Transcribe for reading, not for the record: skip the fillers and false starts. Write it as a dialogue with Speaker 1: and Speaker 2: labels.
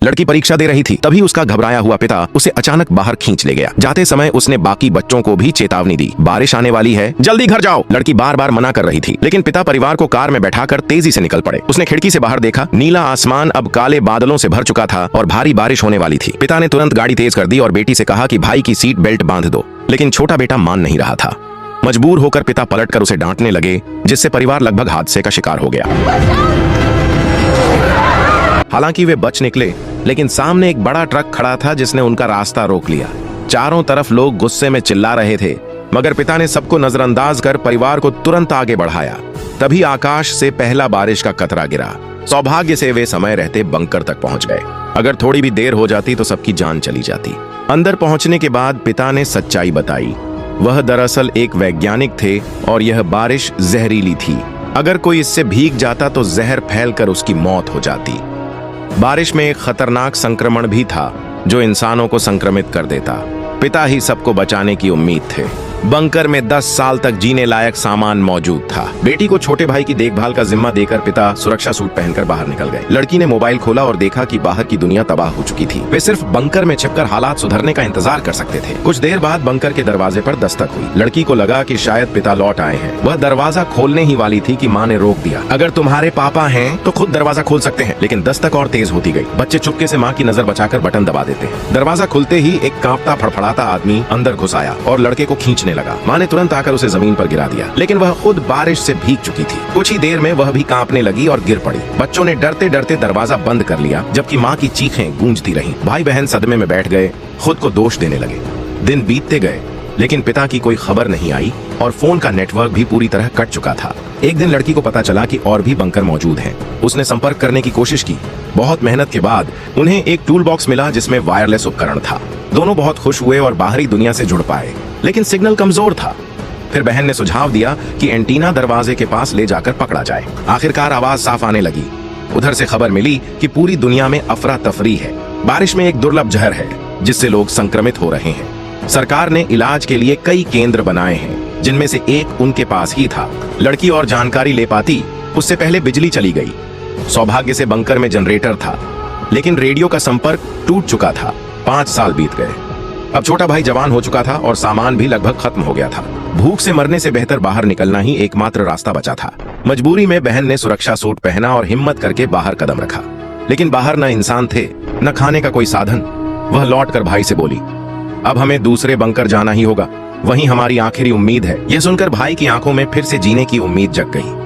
Speaker 1: लड़की परीक्षा दे रही थी, तभी उसका घबराया हुआ पिता उसे अचानक बाहर खींच ले गया। जाते समय उसने बाकी बच्चों को भी चेतावनी दी, बारिश आने वाली है, जल्दी घर जाओ। लड़की बार बार मना कर रही थी, लेकिन पिता परिवार को कार में बैठाकर तेजी से निकल पड़े। उसने खिड़की से बाहर देखा, नीला आसमान अब काले बादलों से भर चुका था और भारी बारिश होने वाली थी। पिता ने तुरंत गाड़ी तेज कर दी और बेटी से कहा कि भाई की सीट बेल्ट बांध दो, लेकिन छोटा बेटा मान नहीं रहा था। मजबूर होकर पिता पलटकर उसे डांटने लगे, जिससे परिवार लगभग हादसे का शिकार हो गया। हालांकि वे बच निकले, लेकिन सामने एक बड़ा ट्रक खड़ा था जिसने उनका रास्ता रोक लिया। चारों तरफ लोग गुस्से में चिल्ला रहे थे, मगर पिता ने सबको नजरअंदाज कर परिवार को तुरंत आगे बढ़ाया। तभी आकाश से पहला बारिश का कतरा गिरा। सौभाग्य से वे समय रहते बंकर तक पहुंच गए। अगर थोड़ी भी देर हो जाती तो सबकी जान चली जाती। अंदर पहुंचने के बाद पिता ने सच्चाई बताई। वह दरअसल एक वैज्ञानिक थे और यह बारिश जहरीली थी। अगर कोई इससे भीग जाता तो जहर फैलकर उसकी मौत हो जाती। बारिश में एक खतरनाक संक्रमण भी था जो इंसानों को संक्रमित कर देता। पिता ही सबको बचाने की उम्मीद थे। बंकर में 10 साल तक जीने लायक सामान मौजूद था। बेटी को छोटे भाई की देखभाल का जिम्मा देकर पिता सुरक्षा सूट पहनकर बाहर निकल गए। लड़की ने मोबाइल खोला और देखा कि बाहर की दुनिया तबाह हो चुकी थी। वे सिर्फ बंकर में छिपकर हालात सुधरने का इंतजार कर सकते थे। कुछ देर बाद बंकर के दरवाजे पर दस्तक हुई। लड़की को लगा कि शायद पिता लौट आए हैं। वह दरवाजा खोलने ही वाली थी कि माँ ने रोक दिया। अगर तुम्हारे पापा हैं तो खुद दरवाजा खोल सकते हैं। लेकिन दस्तक और तेज होती गई। बच्चे चुपके से माँ की नजर बचाकर बटन दबा देते हैं। दरवाजा खुलते ही एक कांपता फड़फड़ाता आदमी अंदर घुस आया और लड़के को खींचने लगा। माँ ने तुरंत आकर उसे जमीन पर गिरा दिया, लेकिन वह खुद बारिश से भीग चुकी थी। कुछ ही देर में वह भी कांपने लगी और गिर पड़ी। बच्चों ने डरते डरते दरवाजा बंद कर लिया, जबकि माँ की चीखें गूंजती रहीं। भाई बहन सदमे में बैठ गए, खुद को दोष देने लगे। दिन बीतते गए, लेकिन पिता की कोई खबर नहीं आई और फोन का नेटवर्क भी पूरी तरह कट चुका था। एक दिन लड़की को पता चला कि और भी बंकर मौजूद हैं। उसने संपर्क करने की कोशिश की। बहुत मेहनत के बाद उन्हें एक टूल बॉक्स मिला जिसमें वायरलेस उपकरण था। दोनों बहुत खुश हुए और बाहरी दुनिया से जुड़ पाए, लेकिन सिग्नल कमजोर था। फिर बहन ने सुझाव दिया कि एंटीना दरवाजे के पास ले जाकर पकड़ा जाए। आखिरकार आवाज साफ आने लगी। उधर से खबर मिली कि पूरी दुनिया में अफरा तफरी है। बारिश में एक दुर्लभ जहर है जिससे लोग संक्रमित हो रहे हैं। सरकार ने इलाज के लिए कई केंद्र बनाए हैं, जिनमें से एक उनके पास ही था। लड़की और जानकारी ले पाती, उससे पहले बिजली चली गई। सौभाग्य से बंकर में जनरेटर था, लेकिन रेडियो का संपर्क टूट चुका था। 5 साल बीत गए। अब छोटा भाई जवान हो चुका था और सामान भी लगभग खत्म हो गया था। भूख से मरने से बेहतर बाहर निकलना ही एकमात्र रास्ता बचा था। मजबूरी में बहन ने सुरक्षा सूट पहना और हिम्मत करके बाहर कदम रखा, लेकिन बाहर न इंसान थे, न खाने का कोई साधन। वह लौटकर भाई से बोली, अब हमें दूसरे बंकर जाना ही होगा, वहीं हमारी आखिरी उम्मीद है। यह सुनकर भाई की आंखों में फिर से जीने की उम्मीद जग गई।